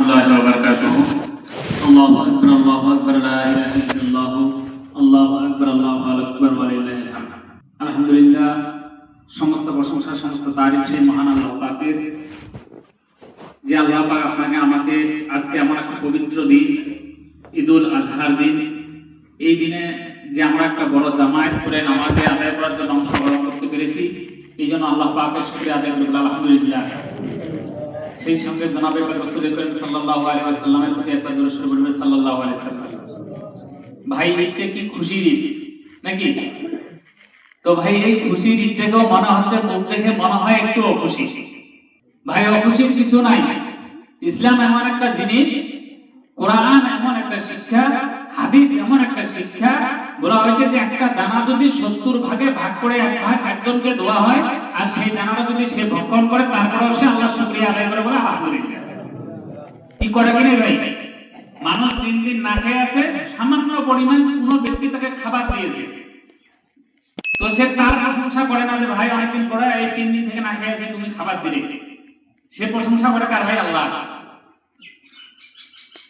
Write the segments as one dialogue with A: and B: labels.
A: الله وبركاته الله أكبر لا إله إلا الله الله أكبر ولله الحمد আলহামদুলিল্লাহ সমস্ত প্রশংসা সমস্ত তারিফ সেই মহান আল্লাহ পাকের যে আল্লাহ পাক আপনাকে আমাকে আজকে এমন একটা পবিত্র দিন ঈদুল আজহার দিন এই দিনে যে আমরা একটা বড় জামায়াত করে নামাজে আদায় করার জন্য অংশগ্রহণ করতে পেরেছি এই জন্য আল্লাহ পাকের শুকরিয়া আদায় করি আলহামদুলিল্লাহ। সেই সঙ্গে জনাবে রাসূল করিম সাল্লাল্লাহু আলাইহি ওয়াসাল্লামের প্রতি একটা দরুদ শরীফ পড়বেন সাল্লাল্লাহু আলাইহি ওয়াসাল্লাম। ভাই ঈদটা কি খুশির ঈদ নাকি? তো ভাই এই খুশির ঈদটাকেও মনে হচ্ছে মুখ দেখে মনে হয় একটু অখুশি। ভাই অখুশির কিছু নাই। ইসলাম এমন একটা জিনিস, কোরআন এমন একটা শিক্ষা, হাদিস এমন একটা শিক্ষা, বলা হয়েছে যে একটা দানা যদি 70 ভাগে ভাগ করে এক ভাগ একজনকে দেওয়া হয় আর সেই দানাটা যদি সে ভক্ষণ করে তারপরেও সে আল্লাহর শুকরিয়া আদায় করে বলে আলহামদুলিল্লাহ। কি করে কিনা ভাই? মানুষ 3 দিন না খেয়ে আছে, সামান্য পরিমাণ কোনো ব্যক্তি তাকে খাবার দিয়েছে, তো সে তার প্রশংসা করে না যে ভাই অনেকদিন পরে এই 3 দিন থেকে না খেয়ে আছে তুমি খাবার দিলে। সে প্রশংসা করে কার? ভাই আল্লাহ।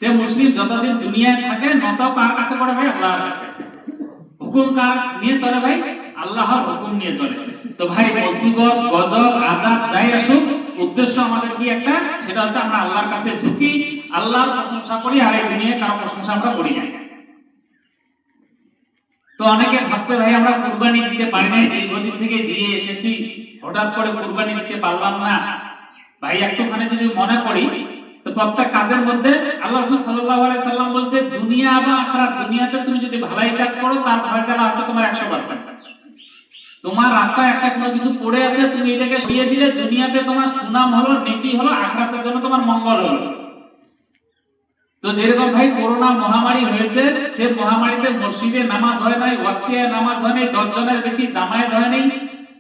A: তে মুসলিম যতদিন দুনিয়ায় থাকে নত কার কাছে করে? ভাই আল্লাহর কাছে। হুকুম কার নিয়ে চলে? ভাই আল্লাহর হুকুম নিয়ে চলে। তো ভাই মুসিবত গজব আযাব যাই আসুক, উদ্দেশ্য আমাদের কি একটা, সেটা হচ্ছে আমরা আল্লাহর কাছে ঝুঁকি, আল্লাহর প্রশংসা করি, আর এই দুনিয়ায় কারো প্রশংসা আমরা করি না। তো অনেকে ভাবছে ভাই আমরা কুরবানি দিতে পারি না, দীর্ঘদিন থেকে দিয়ে এসেছি, হঠাৎ করে কুরবানি দিতে পারলাম না। ভাই একটুখানি যদি মনে করি তো প্রত্যেক কাজের মধ্যে আল্লাহ রাসূল সাল্লাল্লাহু আলাইহি সাল্লাম বলছে দুনিয়া বা আখিরাত, দুনিয়াতে তুমি যদি ভালাই কাজ করো তার ফয়সালা হচ্ছে তোমার 100%। তোমার রাস্তায় একটা কোনো কিছু পড়ে আছে, তুমি এটাকে সরিয়ে দিলে দুনিয়াতে তোমার সুনাম হলো, নেকি হলো, আখিরাতের জন্য তোমার মঙ্গল হলো। তো যেরকম ভাই করোনা মহামারী হয়েছে, সে মহামারীতে মসজিদে নামাজ হয় নাই, ওয়াক্তিয়া নামাজ হয় নাই, 10 জনের বেশি জামায়াত হয় নাই,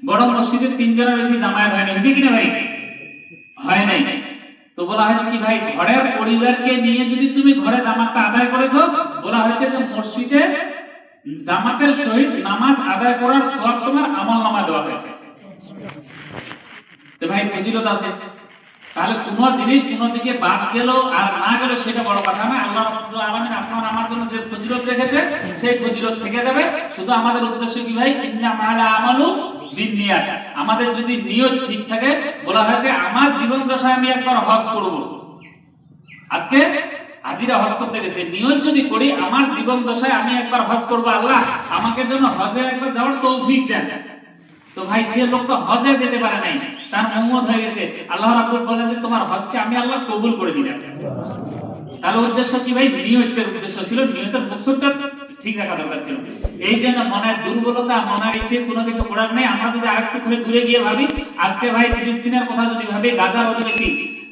A: বড় মসজিদে 3 জনের বেশি জামায়াত হয় নাই, বুঝি কিনা ভাই? হয় নাই। তো বলা হয়েছে কি ভাই, ঘরের পরিবারকে নিয়ে যদি তুমি ঘরে জামাতটা আদায় করেছো, বলা হয়েছে যে মসজিদে জামাতের সহিত নামাজ আদায় করার সওয়াব তোমার আমলনামায় দেওয়া হয়েছে। তো ভাই ফজিলত আছে। তাহলে কোন জিনিস কোন দিকে বাদ গেল আর না গেল সেটা বড় কথা না। আল্লাহ রাব্বুল আলামিন আপনার আমার জন্য যে ফজিলত রেখেছে সেই ফজিলত থেকে যাবে। শুধু আমাদের উদ্দেশ্য কি ভাই, ইন্নামাল আমালু বিন্নিয়াত। আমাদের যদি নিয়ত ঠিক থাকে, বলা হয়েছে আমার জীবন দশায় আমি একবার হজ করব। আজকে হাজিরা হজ করতে গেছে, নিয়ত যদি করি আমার জীবন দশায় আমি একবার হজ করব, আল্লাহ আমাকে জন্য হজে একবার যাওয়ার তৌফিক দেন। তো ভাই সে লোক তো হজে যেতে পারে নাই, তার উম্মত হয়ে গেছে, আল্লাহ রাব্বুল বলেন যে তোমার হজকে আমি আল্লাহ কবুল করে দিলাম। তাহলে উদ্দেশ্য কি ভাই? নিয়তের উদ্দেশ্য ছিল, নিয়তের মকসদটা ঠিক রাখা দরকার ছিল। এই জন্য মনের দুর্বলতা, মনের ইচ্ছে কোনো কিছু করার নেই। আমরা যদি আরেকটু করে দূরে গিয়ে ভাবি, আজকে ভাই ফিলিস্তিনের কথা যদি ভাবি, গাজার অধিবাসী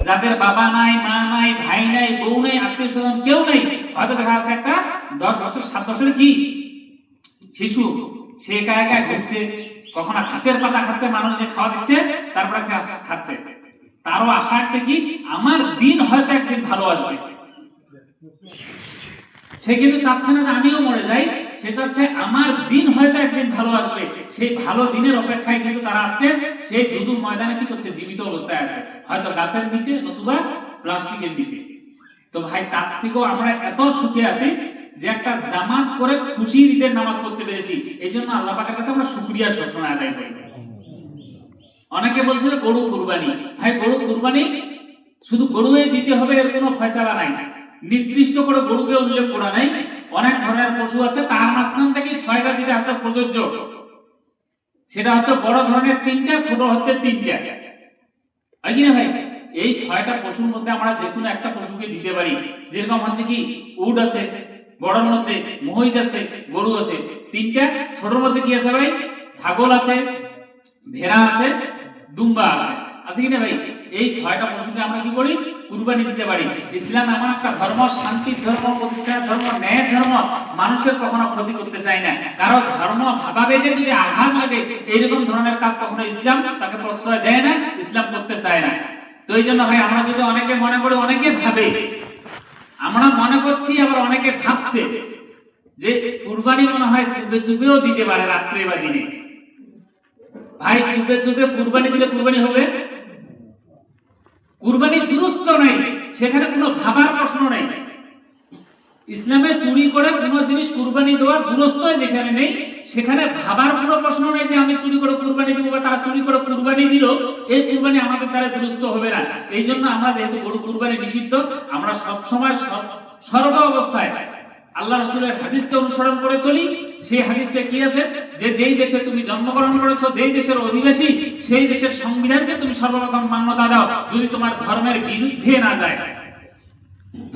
A: যাদের বাবা নাই, মা নাই, ভাই নাই, বউ নাই, আত্মীয় স্বজন কেউ নেই, হয়তো দেখা যাচ্ছে একটা 10 বছর 7 বছরের কি শিশু, সে একা একা ঘুরছে, কখনো গাছের পাতা খাচ্ছে, মানুষকে খাওয়া দিচ্ছে, তারপরে খাচ্ছে। তারও আশা একটা কি, আমার দিন হয়তো একদিন ভালো আসবে। সে কিন্তু চাচ্ছে না যে আমিও মরে যাই, সে চাচ্ছে আমার দিন হয়তো একদিন ভালো আসবে। সেই ভালো দিনের অপেক্ষায় কিন্তু তারা আজকে সেই দুদুম ময়দানে কি করছে? জীবিত অবস্থায় আছে, হয়তো গাছের নিচে নতুবা প্লাস্টিকের নিচে। তো ভাই তার থেকেও আমরা এত সুখে আছি যে একটা জামাত করে খুশির ঈদের নামাজ পড়তে পেরেছি। এই জন্য আল্লাহ পাকের কাছে আমরা শুকরিয়া সবসময় আদায় করি। অনেকে বলছে গরু কুরবানি, ভাই গরু কুরবানি শুধু গরুই দিতে হবে এর কোনো ফয়সালা নাই, নির্দিষ্ট করে গরুকে উল্লেখ করা নাই। অনেক ধরনের পশু আছে, তার মাঝখান থেকে 6টা যেটা হচ্ছে প্রযোজ্য, সেটা হচ্ছে বড় ধরনের 3টা, ছোট হচ্ছে 3টা, হয় কি না ভাই? এই 6টা পশুর মধ্যে আমরা যে কোনো একটা পশুকে দিতে পারি। যেরকম হচ্ছে কি উট আছে, বড়র মধ্যে মহিষ আছে, গরু আছে 3টা, ছোটর মধ্যে কি আছে ভাই? ছাগল আছে, ভেড়া আছে, দুম্বা আছে, আছে কি না ভাই? এই 6টা পশুকে আমরা কি করি? কুরবানি দিতে পারি। ইসলাম এমন একটা ধর্ম, শান্তির ধর্ম, প্রতিষ্ঠার ধর্ম, ন্যায়ের ধর্ম, মানুষের কখনো ক্ষতি করতে চায় না। কারণ ধর্ম ভাবাবেগে যদি আঘাত লাগে, এইরকম ধরনের কাজ কখনো ইসলাম তাকে প্রশ্রয় দেয় না, ইসলাম করতে চায় না। তো এই জন্য ভাই আমরা যদি অনেকে মনে করি, অনেকে ভাবে, আমরা মনে করছি আবার অনেকে ভাবছে যে কুরবানি মনে হয় চুপে চুপেও দিতে পারে, রাত্রে বা দিনে। ভাই চুপে চুপে কুরবানি দিলে কুরবানি হবে? কুরবানি দুরুস্ত নাই। সেখানে কোনো ভাবার প্রশ্ন নেই। ইসলামে চুরি করে কোনো জিনিস কুরবানি দেওয়া দুরস্ত যেখানে নেই, সেখানে ভাবার কোনো প্রশ্ন নেই যে আমি চুরি করে কুরবানি দেবো বা তারা চুরি করে কুরবানি দিল, এই কুরবানি আমাদের দ্বারা দুরস্ত হবে না। এই জন্য আমরা যেহেতু গরু কুরবানি নিষিদ্ধ, আমরা সবসময় সর্ব অবস্থায় আল্লাহ রাসূলের হাদিসকে অনুসরণ করে চলি। সেই হাদিসটা কি আছে যে যেই দেশে তুমি জন্মগ্রহণ করেছো, যেই দেশের অধিবাসী, সেই দেশের সংবিধানকে তুমি সর্বপ্রথম মান্যতা দাও, যদি তোমার ধর্মের বিরুদ্ধে না যায়।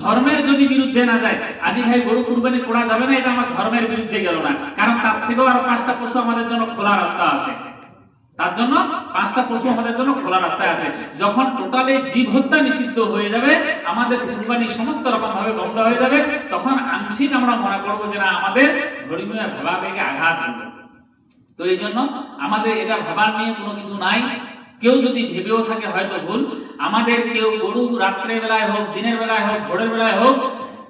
A: ধর্মের যদি বিরুদ্ধে না যায়, আজি ভাই গরু কুরবানি করা যাবে না, এটা আমার ধর্মের বিরুদ্ধে গেল না, কারণ তার থেকেও আরো 5টা পশু আমাদের জন্য খোলা রাস্তা আছে। তার জন্য 5টা পশু আমাদের জন্য খোলা রাস্তায় আছে। যখন টোটালি জীব হত্যা নিষিদ্ধ হয়ে যাবে, আমাদের কুরবানি সমস্ত রকম ভাবে বন্ধ হয়ে যাবে, তখন আংশিক আমরা মনে করবো যে না আমাদের ধর্মীয় ভাবাবেগে আঘাত হবে। তো এই জন্য আমাদের এটা ভাবার নিয়ে কোনো কিছু নাই। কেউ যদি ভেবেও থাকে হয়তো ভুল। আমাদের কেউ গরু রাত্রে বেলায় হোক, দিনের বেলায় হোক, ভোরের বেলায় হোক,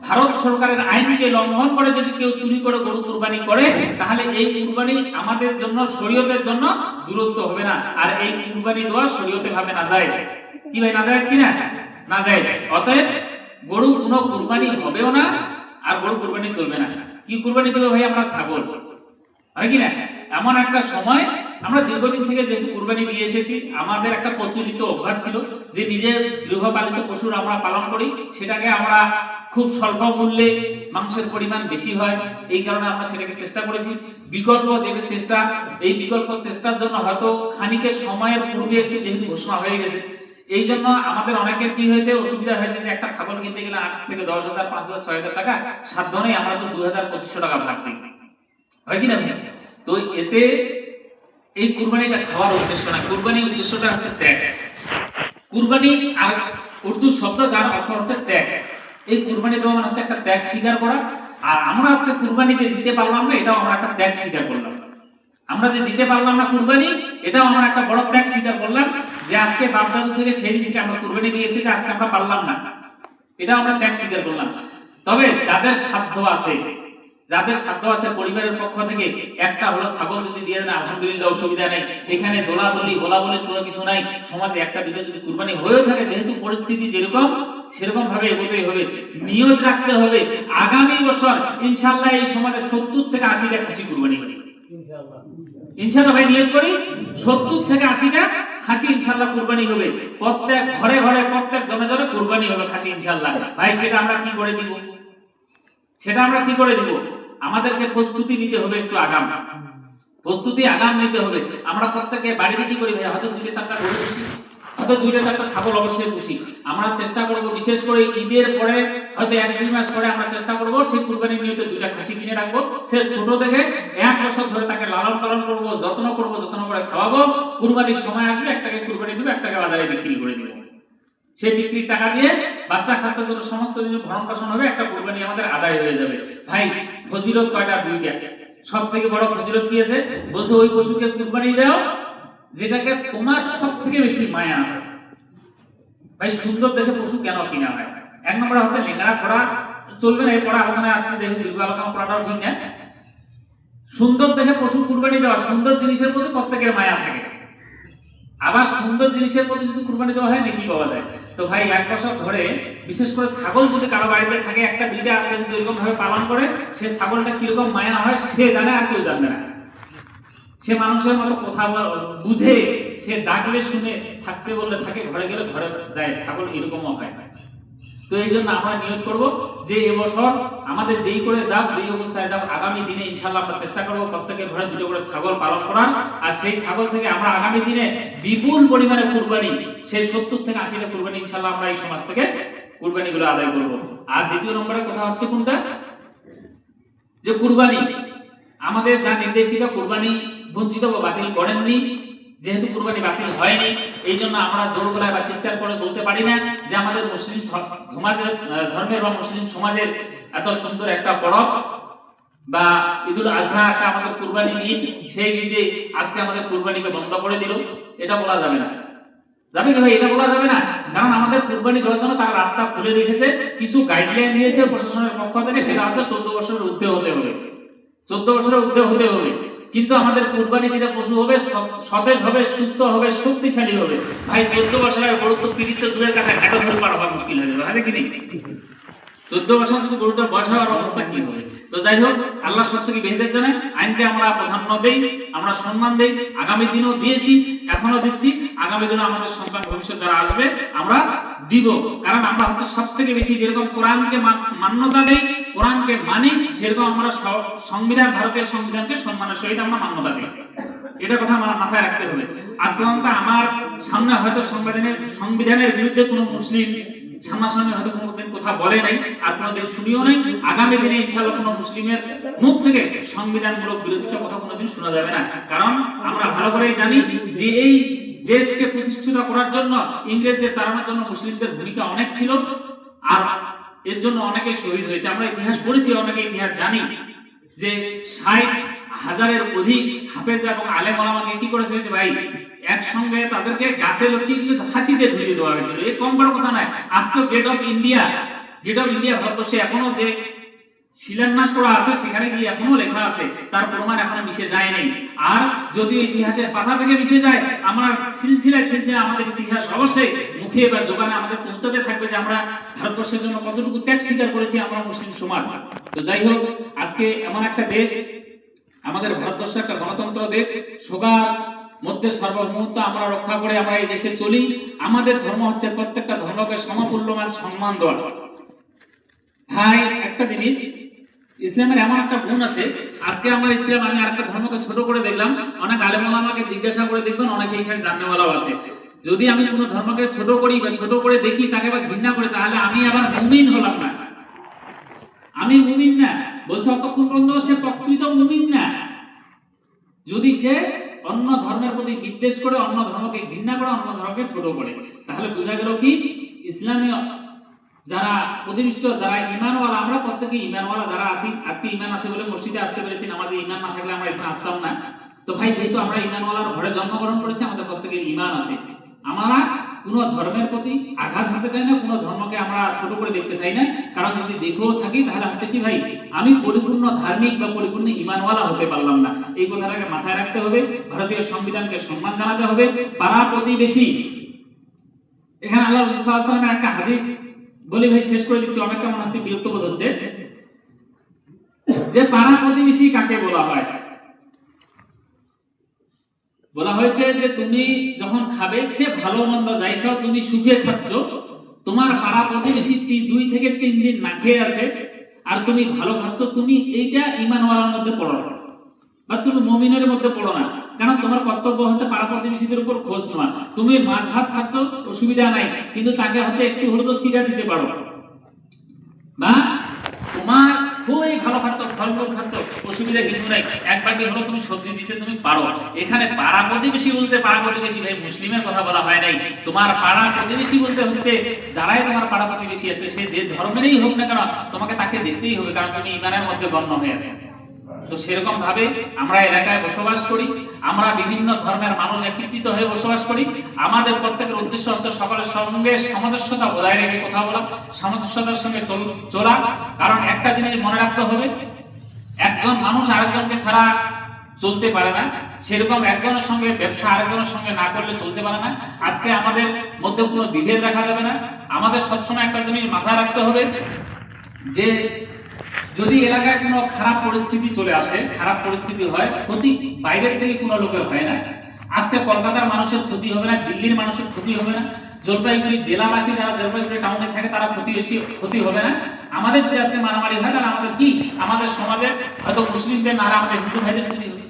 A: ভারত সরকারের আইনকে লঙ্ঘন করে যদি কেউ চুরি করে গরু কুরবানি করে, তাহলে এই কুরবানি আমাদের জন্য, শরীয়তের জন্য দুরস্ত হবে না। আর এই কুরবানি দেওয়া শরীয়তে ভাবে নাজায়েজ। কি ভাই, নাজায়েজ কি না? নাজায়েজ। অতএব গরু কোনো কুরবানি হবেও না, আর গরু কুরবানি চলবে না। কি কুরবানি দেবে ভাই? আমরা ছাগল, হয় কি না? এমন একটা সময় আমরা দীর্ঘদিন থেকে যেহেতু কুরবানি দিয়ে এসেছি, আমাদের একটা প্রচলিত অভ্যাস ছিল যে নিজের গৃহপালিত পশুর আমরা পালন করি, সেটাকে আমরা খুব স্বল্প মূল্যে মাংসের পরিমাণ বেশি হয়, এই কারণে আমরা সেটাকে চেষ্টা করেছি। বিকল্প যেটা চেষ্টা, এই বিকল্প চেষ্টার জন্য হয়তো খানিকের সময়ের পূর্বে একটু যেহেতু ঘোষণা হয়ে গেছে, এই জন্য আমাদের অনেকের কি হয়েছে, অসুবিধা হয়েছে যে একটা ছাগল কিনতে গেলে 8 থেকে 10,000, 5,000, 6,000 টাকা, সাধ্য নেই আমরা তো 2,000-2,500 টাকা ভাগ দিই, হয় কি না? তো এতে এই কুরবানিটা খাওয়ার উদ্দেশ্য না, কুরবানির উদ্দেশ্যটা হচ্ছে ত্যাগ। কুরবানি আর উর্দু শব্দ যার অর্থ হচ্ছে ত্যাগ। এই কুরবানি দেওয়া মানে হচ্ছে একটা ত্যাগ স্বীকার করা। আর আমরা আজকে কুরবানি যে দিতে পারলাম না, এটাও আমরা একটা ত্যাগ স্বীকার করলাম। আমরা যে দিতে পারলাম না কুরবানি, এটাও আমরা একটা বড় ত্যাগ স্বীকার করলাম, যে আজকে বাপ দাদু থেকে সেই দিন থেকে আমরা কুরবানি দিয়ে এসেছি, আজকে আমরা পারলাম না, এটা আমরা ত্যাগ স্বীকার করলাম। তবে যাদের সাধ্য আছে, যাদের সাধ্য আছে পরিবারের পক্ষ থেকে একটা হলো ছাগল যদি দিয়ে দেন, আলহামদুলিল্লাহ, অসুবিধা নেই। এখানে দোলাদলি বলাবলির কোনো কিছু নাই। সমাজে একটা দুটো যদি কুরবানি হয়েও থাকে, যেহেতু পরিস্থিতি যেরকম সেরকম ভাবে এগোতেই হবে। নিয়ত রাখতে হবে আগামী বছর ইনশাআল্লাহ এই সমাজে 70 থেকে 80টা খাসি কুরবানি হবে ইনশাআল্লাহ। ইনশাআল্লাহ ভাই নিয়ত করি, 70 থেকে 80টা খাসি ইনশাআল্লাহ কুরবানি হবে। প্রত্যেক ঘরে ঘরে, প্রত্যেক জনে জনে কুরবানি হবে খাসি ইনশাআল্লাহ। ভাই সেটা আমরা কি করে দিব? সেটা আমরা কি করে দিব? আমাদেরকে প্রস্তুতি নিতে হবে, একটু আগাম প্রস্তুতি আগাম নিতে হবে। আমরা প্রত্যেকে বাড়িতে কি করি ভাই, হয়তো 2-4টা গরু পুষি, হয়তো 2-4টা ছাগল অবশ্যই পুষি। আমরা চেষ্টা করব বিশেষ করে ঈদের পরে, হয়তো 1-2 মাস পরে আমরা চেষ্টা করব সেই কুরবানির নিয়তে 2টা খাসি কিনে রাখবো। সে ছোট থেকে 1 বছর ধরে তাকে লালন পালন করব, যত্ন করব, যত্ন করে খাওয়াবো। কুরবানির সময় আসবে, একটাকে কুরবানি দিব, একটাকে বাজারে বিক্রি করে দিব। সেই বিক্রির টাকা দিয়ে বাচ্চা কাচ্চার জন্য সমস্ত দিন ভরণ পোষণ হবে, একটা কুরবানি আমাদের আদায় হয়ে যাবে। ভাই ফজিলত কয়টা? 2টা। সব থেকে বড় ফজিলত কি আছে? বলছে ওই পশুকে কুরবানি দাও যেটাকে তোমার সব থেকে বেশি মায়া হয়। ভাই সুন্দর দেখে পশু কেন কিনা হয়? 1 নম্বরে হচ্ছে লেঙ্গড়া ঘোড়া চলবে না, এই পড়া আলোচনায় আসছে, যেহেতু দীর্ঘ আলোচনা করাটাও ঠিক না। সুন্দর দেখে পশু কুরবানি দেওয়া, সুন্দর জিনিসের প্রতি প্রত্যেকের মায়া থাকে। আবার সুন্দর জিনিসের প্রতি যদি কুরবানি দেওয়া হয় নাকি পাওয়া যায়। তো ভাই 1 বছর ধরে বিশেষ করে ছাগল যদি কারো বাড়িতে থাকে, একটা 2টা আসে, যদি এরকম ভাবে পালন করে, সে ছাগলটা কিরকম মায়া হয় সে জানে, আর কেউ জানে না। সে মানুষের মতো কথা বুঝে, সে ডাকলে শুনে, থাকতে বললে থাকে, ঘরে গেলে ঘরে যায়। ছাগল এরকমও হয়। তো এই জন্য আমরা নিয়ত করব যে এবছর আমাদের যেই করে যাক, যেই অবস্থায় যাক, আগামী দিনে ইনশাআল্লাহ আমরা চেষ্টা করব প্রত্যেকের ঘরে 2টো করে ছাগল পালন করার। আর সেই ছাগল থেকে আমরা আগামী দিনে বিপুল পরিমাণে কুরবানি, সেই 70 থেকে 80টা কুরবানি ইনশাআল্লাহ আমরা এই সমাজ থেকে কুরবানিগুলো আদায় করব। আর দ্বিতীয় নম্বরে কথা হচ্ছে কোনটা, যে কুরবানি আমাদের যা নির্দেশিকা, কুরবানি বঞ্চিত বা বাতিল করেননি। যেহেতু কুরবানি বাতিল হয়নি, এই জন্য আমরা জোর গলায় বা চিৎকার করে বলতে পারি না যে আমাদের মুসলিম ধর্মের বা মুসলিম সমাজের এত সুন্দর একটা পরব বা ঈদুল আজহা, একটা আমাদের কুরবানি ঈদ, সেই ঈদে আজকে আমাদের কুরবানিকে বন্ধ করে দিল, এটা বলা যাবে না। যাবে কি ভাই? এটা বলা যাবে না। কারণ আমাদের কুরবানি দেওয়ার জন্য তারা রাস্তা খুলে রেখেছে, কিছু গাইডলাইন দিয়েছে প্রশাসনের পক্ষ থেকে, সেটা হচ্ছে 14 বছরের ঊর্ধ্বে হতে হবে। 14 বছরের ঊর্ধ্বে হতে হবে। কিন্তু আমাদের কুরবানি যেটা পশু হবে সতেজ হবে, সুস্থ হবে, শক্তিশালী হবে। ভাই 14 বছরের গরু তো পীড়িত দূরের কাছে ঘাটা ধরে পার হওয়া মুশকিল হয়ে যাবে, হয় কি নেই? 14 বছর যদি গরুটার বয়স হওয়ার অবস্থা কি হবে? তো যাই হোক, আল্লাহ সব থেকে বেহেদের জানায়, আইনকে আমরা প্রাধান্য দেই, আমরা সম্মান দেই, আগামী দিনও দিয়েছি, এখনো দিচ্ছি, আগামী দিনও আমাদের সন্তান ভবিষ্যৎ যারা আসবে আমরা দিব। কারণ আমরা হচ্ছে সব থেকে বেশি যেরকম কোরআনকে মান্যতা দেই, কোরআনকে মানি, সেরকম আমরা সংবিধান, ভারতের সংবিধানকে সম্মানের সহিত আমরা মান্যতা দিই। এটা কথা আমার মাথায় রাখতে হবে। আজ পর্যন্ত আমার সামনে হয়তো সংবিধানের বিরুদ্ধে কোনো মুসলিম সামনাসামনি হয়তো কোনোদিন কথা বলে নাই, আর কোনোদিন শুনিও নাই। আগামী দিনে ইনশাআল্লাহ কোনো মুসলিমের মুখ থেকে সংবিধানমূলক বিরোধিতা কথা কোনোদিন শোনা যাবে না। কারণ আমরা ভালো করেই জানি যে এই দেশকে প্রতিষ্ঠিত করার জন্য, ইংরেজদের তাড়ানোর জন্য মুসলিমদের ভূমিকা অনেক ছিল, আর এর জন্য অনেকে শহীদ হয়েছে। আমরা ইতিহাস পড়েছি, অনেকে ইতিহাস জানি যে 60,000-এর অধিক হাফেজ এবং আলেম ওলামাকে কি করেছে ভাই, একসঙ্গে তাদেরকে গাছে লটকিয়ে কি ফাঁসিতে ঝুলিয়ে দেওয়া হয়েছিল। এই কম বড় কথা নয়। আজকে গেট অফ ইন্ডিয়া ভারতবর্ষে এখনো যে শিলান্যাস করা আছে, সেখানে গিয়ে এখনো লেখা আছে, তার প্রমাণ এখনো মিশে যায় নাই। আর যদিও ইতিহাসের পাতা থেকে মিশে যায়, আমরা সিলসিলায় আমাদের ইতিহাস অবশ্যই মুখে বা জোবানে আমাদের পৌঁছাতে থাকবে যে আমরা ভারতবর্ষের জন্য কতটুকু ত্যাগ স্বীকার করেছি আমরা মুসলিম সমাজ। তো যাই হোক, আজকে এমন একটা দেশ, আমাদের ভারতবর্ষ একটা গণতন্ত্র দেশ, সবার মধ্যে সার্বভৌমত্ব আমরা রক্ষা করে আমরা এই দেশে চলি। আমাদের ধর্ম হচ্ছে প্রত্যেকটা ধর্মকে সমমূল্যমান সম্মান দেওয়া। ভাই একটা জিনিস, ইসলামের এমন একটা গুণ আছে, আজকে আমার ইসলাম, আমি আরেকটা ধর্মকে ছোট করে দেখলাম, অনেক আলেম ওলামাকে জিজ্ঞাসা করে দেখবেন, অনেকে এখানে জাননেওয়ালাও আছে। যদি আমি কোনো ধর্মকে ছোট করি বা ছোট করে দেখি, তাকে আবার ঘৃণা করি, তাহলে আমি আবার মুমিন হলাম না। আমি মুমিন না, বলছে অতক্ষণ পর্যন্ত সে প্রকৃত মুমিন না। যদি সে অন্য ধর্মের প্রতি বিদ্বেষ করে, অন্য ধর্মকে ঘৃণা করে, অন্য ধর্মকে ছোট করে, তাহলে বোঝা গেল কি ইসলামে যারা প্রতিষ্ঠিত, যারা ঈমানওয়ালা, আমরা প্রত্যেকে ঈমানওয়ালা যারা আছি, আজকে ঈমান আছে বলে মসজিদে আসতে পেরেছি, নামাজে ঈমান না থাকলে আমরা এখানে আসতাম না। তো ভাই, যেহেতু আমরা ঈমানওয়ালার ঘরে জন্মগ্রহণ করেছি, আমাদের প্রত্যেকের ঈমান আছে। আমরা কোনো ধর্মের প্রতি আঘাত হানতে চাই না, কোনো ধর্মকে আমরা ছোট করে দেখতে চাই না। কারণ যদি দেখেও থাকি, তাহলে হচ্ছে কি ভাই, আমি পরিপূর্ণ ধার্মিক বা পরিপূর্ণ ঈমানওয়ালা হতে পারলাম না। এই কথাটাকে মাথায় রাখতে হবে। ভারতীয় সংবিধানকে সম্মান জানাতে হবে। পাড়া প্রতিবেশী, এখানে আল্লাহ রাসূল সাল্লাল্লাহু আলাইহি ওয়াসাল্লামের একটা হাদিস বলি ভাই, শেষ করে দিচ্ছি, অনেকটা মনে হচ্ছে বিরক্ত বোধ হচ্ছে, যে পাড়া প্রতিবেশী কাকে বলা হয়? বলা হয়েছে যে তুমি যখন খাবে, সে ভালো মন্দ যাই খাও, তুমি সুখে খাচ্ছ, তোমার পাড়া প্রতিবেশী 2 থেকে 3 দিন না খেয়ে আছে, আর তুমি ভালো খাচ্ছ, তুমি এইটা ঈমানওয়ালার মধ্যে পড়ো না, বা তুমি মুমিনের মধ্যে পড়ো না। কারণ তোমার কর্তব্য হচ্ছে পাড়া প্রতিবেশীদের উপর খোঁজ নেওয়া। তুমি মাছ ভাত খাচ্ছ, অসুবিধা নাই, কিন্তু তাকে হচ্ছে একটু হলে তো চিরা দিতে পারো, বা তোমার খুবই ভালো খাচ্ছ, ফলমূল খাচ্ছ, অসুবিধা কিছু নাই, এক বাটি হলো তুমি সবজি দিতে তুমি পারো। এখানে পাড়া প্রতিবেশী বলতে, পাড়া প্রতিবেশী ভাই মুসলিমের কথা বলা হয় নাই। তোমার পাড়া প্রতিবেশী বলতে হচ্ছে যারাই তোমার পাড়া প্রতিবেশী আছে, সে যে ধর্মেরই হোক না কেন, তোমাকে তাকে দেখতেই হবে, কারণ তুমি ঈমানের মধ্যে গণ্য হয়ে আছো। তো সেরকম ভাবে আমরা এলাকায় বসবাস করি, আমরা বিভিন্ন ধর্মের মানুষ একত্রিত হয়ে বসবাস করি। আমাদের প্রত্যেকের উদ্দেশ্য হচ্ছে সকলের সঙ্গে সামঞ্জস্যতা বজায় রেখে কথা বলা, সামঞ্জস্যতার সঙ্গে চলা। কারণ একটা জিনিস মনে রাখতে হবে, একজন মানুষ আরেকজনকে ছাড়া চলতে পারে না, সেরকম একজনের সঙ্গে ব্যবসা আরেকজনের সঙ্গে না করলে চলতে পারে না। আজকে আমাদের মধ্যে কোনো বিভেদ রাখা যাবে না। আমাদের সবসময় একটা জিনিস মাথায় রাখতে হবে যে যদি এলাকায় কোনো খারাপ পরিস্থিতি চলে আসে, খারাপ পরিস্থিতি হয়, ক্ষতি বাইরের থেকে কোনো লোকের হয় না। আজকে কলকাতার মানুষের ক্ষতি হবে না, দিল্লির মানুষের ক্ষতি হবে না, জলপাইগুড়ি জেলাবাসী যারা জলপাইগুড়ি টাউনে থাকে তারা ক্ষতি হবে না। আমাদের যদি আজকে মারামারি হয়, তাহলে আমাদের কি, আমাদের সমাজের হয়তো মুসলিমদের না, আমাদের হিন্দু ভাইদের ক্ষতি হবে।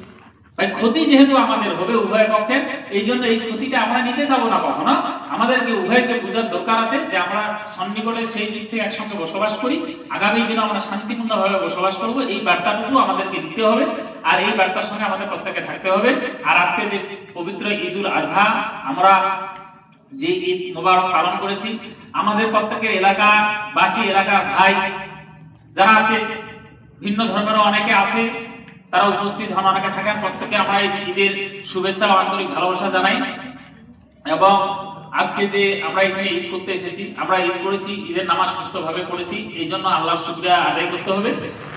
A: ভাই ক্ষতি যেহেতু আমাদের হবে উভয় পক্ষে, এই জন্য এই ক্ষতিটা আমরা নিতে যাবো না কখনো। আমাদেরকে উভয়কে বোঝার দরকার আছে যে আমরা সন্নিকটে সেই দিক থেকে একসঙ্গে বসবাস করি, আগামী দিনে আমরা শান্তিপূর্ণভাবে বসবাস করব, এই বার্তাটুকু আমাদেরকে দিতে হবে। আর এই বার্তার সঙ্গে আমাদের প্রত্যেকে থাকতে হবে। আর আজকে যে পবিত্র ঈদুল আজহা, আমরা যে ঈদ মোবারক পালন করেছি, আমাদের প্রত্যেকের এলাকাবাসী, এলাকার ভাই যারা আছে, ভিন্ন ধর্মেরও অনেকে আছে, তারা উপস্থিত হন, অনেকে থাকেন। প্রত্যেকে আমরা ঈদের শুভেচ্ছা ও আন্তরিক ভালোবাসা জানাই। এবং আজকে যে আমরা এখানে ঈদ করতে এসেছি, আমরা ঈদ করেছি, ঈদের নামাজ সুস্থভাবে পড়েছি, এই জন্য আল্লাহর শুকরিয়া আদায় করতে হবে।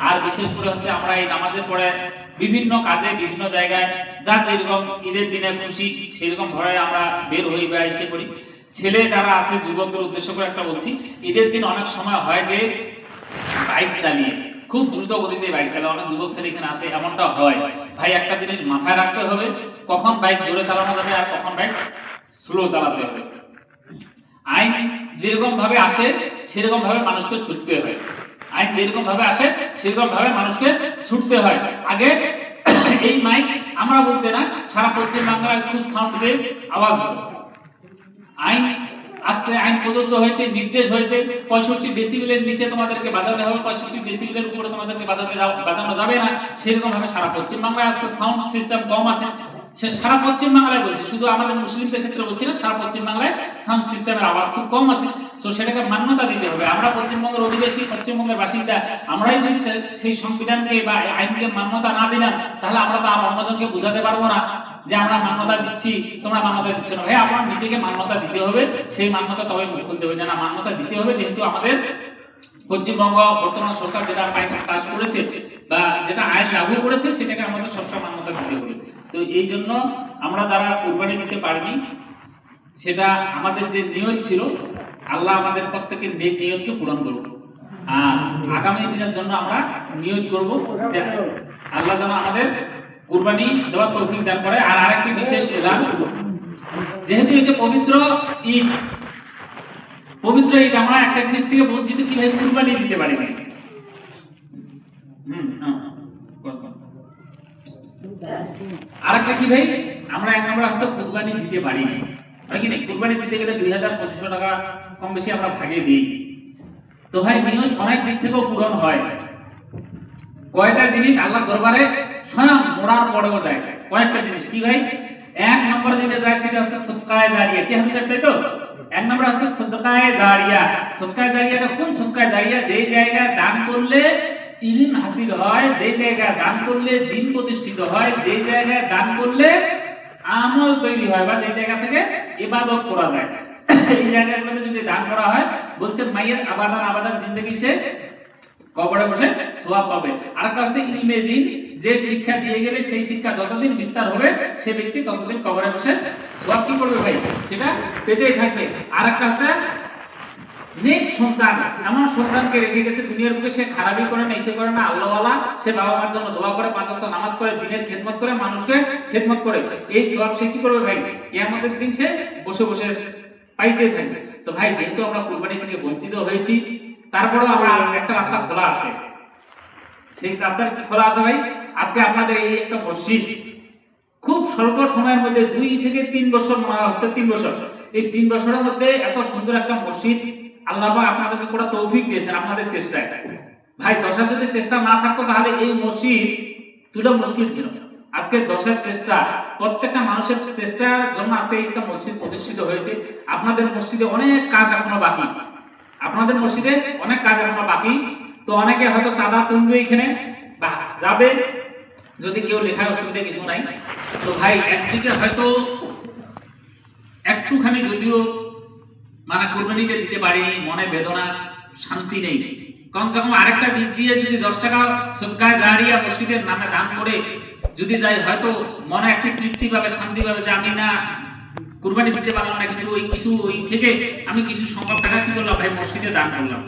A: আর বিশেষ করে হচ্ছে আমরা এই নামাজের পরে বিভিন্ন কাজে বিভিন্ন জায়গায় যার যেরকম ঈদের দিনে খুশি সেরকম ভাবে আমরা বের হই বা এসে করি। ছেলে যারা আছে যুবকদের উদ্দেশ্য করে একটা বলছি, ঈদের দিন অনেক সময় হয় যে বাইক চালিয়ে খুব দ্রুত গতিতে বাইক চালায়, অনেক যুবক ছেলে এখানে আছে, এমনটা হয়। ভাই একটা জিনিস মাথায় রাখতে হবে, কখন বাইক জোরে চালানো যাবে আর কখন বাইক স্লো চালাতে হবে। আইন যেরকম ভাবে আসে সেরকম ভাবে মানুষকে ছুটতে হয়, আইন যেরকম ভাবে আসে সেরকম ভাবে মানুষকে ছুটতে হয়। আগে এই মাইক আমরা বলতে না, সারা পশ্চিম বাংলায় খুব সাউন্ড দিয়ে আওয়াজ হতো। আইন আসছে, আইন প্রদত্ত হয়েছে, নির্দেশ হয়েছে 65 ডেসিবেলের নিচে তোমাদেরকে বাজাতে হবে, 65 ডেসিবেলের উপরে তোমাদেরকে বাজানো যাবে না। সেরকম ভাবে সারা পশ্চিম বাংলায় আজকে সাউন্ড সিস্টেম কম আছে। সে সারা পশ্চিম বাংলায় বলছে, শুধু আমাদের মুসলিমদের ক্ষেত্রে বলছি না, সারা পশ্চিম বাংলায় সাউন্ড সিস্টেমের আওয়াজ খুব কম আছে। তো সেটাকে মান্যতা দিতে হবে। আমরা পশ্চিমবঙ্গের অধিবাসী, পশ্চিমবঙ্গের বাসিন্দা, আমরাই যদি সেই সংবিধানকে বা আইনকে মান্যতা না দিলাম, তাহলে আমরা তো আর অন্যজনকে বুঝাতে পারবো না যে আমরা মান্যতা দিচ্ছি, তোমরা মান্যতা দিচ্ছ না। ভাই আপনার নিজেকে মান্যতা দিতে হবে, সেই মান্যতা তবে মুখ খুলতে হবে যে না মান্যতা দিতে হবে, যেহেতু আমাদের পশ্চিমবঙ্গ বর্তমান সরকার যেটা আইন পাস করেছে বা যেটা আইন লাগু করেছে সেটাকে আমাদের সবসময় মান্যতা দিতে হবে। তো এই জন্য আমরা যারা কুরবানি দিতে পারিনি, সেটা আমাদের যে নিয়ত ছিল, আল্লাহ আমাদের প্রত্যেকের নিয়তকে পূরণ করব। আর আগামী দিনের জন্য আমরা নিয়ত করব যে আল্লাহ যেন আমাদের কুরবানি দেওয়ার তৌফিক দান করে। আর আরেকটি বিশেষ এলান, যেহেতু এটা পবিত্র ঈদ, পবিত্র ঈদ, আমরা একটা জিনিস থেকে বঞ্চিত কি ভাই, কুরবানি দিতে পারি না। আরেকটা কি ভাই, আমরা এক নম্বর হচ্ছে কুরবানি দিতে পারি না। হয় কি না, কুরবানি দিতে গেলে 2000-2500 টাকা কম বেশি আমরা ভাগে দিই। তো ভাই নিয়ত অনেক দিক থেকেও পূরণ হয়। কয়টা জিনিস আল্লাহর দরবারে স্বয়ং মোড়ার পড়েও যায়, কয়েকটা জিনিস কি ভাই। এক নম্বর যেটা যায় সেটা হচ্ছে সদকায়ে জারিয়া। কি হবে সেটাই তো, এক নম্বর হচ্ছে সদকায়ে জারিয়া। সদকায়ে জারিয়াটা কোন সদকায়ে জারিয়া? যে জায়গায় দান করলে ইলম হাসিল হয়, যে জায়গায় দান করলে দিন প্রতিষ্ঠিত হয়, যে জায়গায় দান করলে আমল তৈরি হয়, বা যে জায়গা থেকে ইবাদত করা যায়, এই জায়গাগুলোতে যদি দান করা হয়, বলছে মাইয়াত আবাদান আবাদান জিন্দেগি সে কবরে বসে সওয়াব পাবে। আরেকটা হচ্ছে ইলমে দিন, যে শিক্ষা দিয়ে গেলে সেই শিক্ষা যতদিন বিস্তার হবে সে ব্যক্তি ততদিন কবরে বসে সওয়াব কি করবে ভাই, সেটা পেতেই থাকবে। আরেকটা হচ্ছে নেক সন্তান, এমন সন্তানকে রেখে গেছে দুনিয়ার বুকে, সে খারাপই করে না, এসে করে না, আল্লাহওয়ালা, সে বাবা মার জন্য দোয়া করে, 5 ওয়াক্ত নামাজ করে, দিনের খেদমত করে, মানুষকে খেদমত করে, এই সওয়াব সে কি করবে ভাই, কিয়ামতের দিন সে বসে বসে পাইতে থাকবে। তো ভাই যেহেতু আমরা কুরবানি থেকে বঞ্চিত হয়েছি, তারপরেও আমরা একটা রাস্তা খোলা আছে। সেই রাস্তা খোলা আছে ভাই, আজকে আপনাদের এই একটা মসজিদ খুব স্বল্প সময়ের মধ্যে 2 থেকে 3 বছর, মনে হচ্ছে 3 বছর, এই 3 বছরের মধ্যে এত সুন্দর একটা মসজিদ আল্লাহ পাক আপনাদেরকে পুরো তৌফিক দিয়েছেন আপনাদের চেষ্টায়। ভাই 10 যদি চেষ্টা না থাকতো তাহলে এই মসজিদ তুলে মুশকিল ছিল। আজকে 10 চেষ্টা, প্রত্যেকটা মানুষের চেষ্টার জন্য আজকে একটা মসজিদ প্রতিষ্ঠিত হয়েছে। আপনাদের মসজিদে অনেক কাজ এখনো বাকি, আপনাদের মসজিদে অনেক কাজ এখনো বাকি। তো অনেকে হয়তো চাঁদা তুলবে এখানে বা যাবে, যদি কেউ লেখার অসুবিধা কিছু নাই। তো ভাই একদিকে হয়তো একটুখানি যদিও মানে কুরবানিটা দিতে পারিনি, মনে বেদনা, শান্তি নেই, কমসে কম আরেকটা দিক দিয়ে যদি 10 টাকা সদকায়ে জারিয়া মসজিদের নামে দান করে যদি যাই, হয়তো মনে একটু তৃপ্তি পাবে, শান্তি পাবে যে আমি না কুরবানি দিতে পারলাম না, কিন্তু ওই থেকে আমি কিছু সংখ্যক টাকা কি করলাম ভাই, মসজিদে দান করলাম।